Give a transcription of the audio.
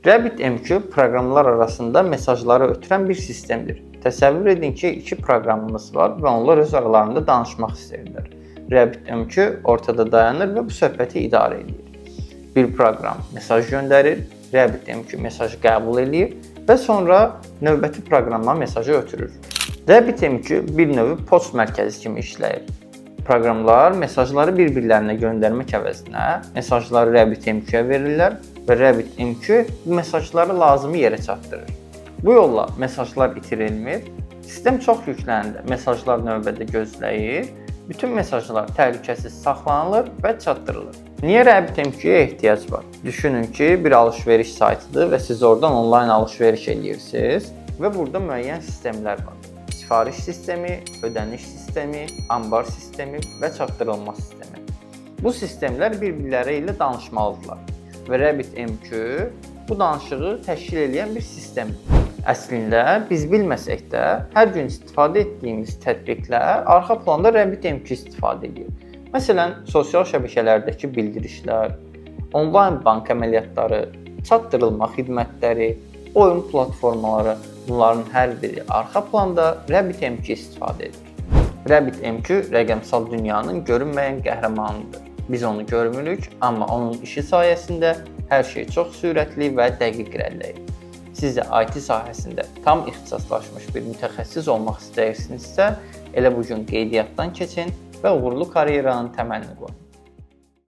RabbitMQ proqramlar arasında mesajları ötürən bir sistemdir. Təsəvvür edin ki, iki proqramımız var və onlar öz aralarında danışmaq istəyirlər. RabbitMQ ortada dayanır və bu söhbəti idarə edir. Bir proqram mesaj göndərir, RabbitMQ mesajı qəbul edir və sonra növbəti proqrama mesajı ötürür. RabbitMQ bir növ poçt mərkəzi kimi işləyir. Proqramlar mesajları bir-birlərinə göndərmək əvəzinə mesajları RabbitMQ-yə verirlər və RabbitMQ bu mesajları lazımi yerə çatdırır. Bu yolla mesajlar itirilmir, sistem çox yüklənəndə mesajlar növbədə gözləyir, bütün mesajlar təhlükəsiz saxlanılır və çatdırılır. Niyə RabbitMQ-yə ehtiyac var? Düşünün ki, bir alış-veriş saytıdır və siz oradan onlayn alış-veriş edirsiniz və burada müəyyən sistemlər var. Sifariş sistemi, ödəniş sistemi, ambar sistemi və çatdırılma sistemi. Bu sistemlər bir-birləri ilə danışmalıdırlar və RabbitMQ bu danışığı təşkil edən bir sistemdir. Əslində, biz bilməsək də, hər gün istifadə etdiyimiz tətbiqlər arxa planda RabbitMQ istifadə edir. Məsələn, sosial şəbəkələrdəki bildirişlər, onlayn bank əməliyyatları, çatdırılma xidmətləri, oyun platformaları, bunların hər biri arxa planda RabbitMQ istifadə edir. RabbitMQ rəqəmsal dünyanın görünməyən qəhrəmanıdır. Biz onu görmürük, amma onun işi sayəsində hər şey çox sürətli və dəqiq irəliləyir. Siz də IT sahəsində tam ixtisaslaşmış bir mütəxəssis olmaq istəyirsinizsə, elə bu gün qeydiyyatdan keçin və uğurlu karyeranın təməlini qoyun.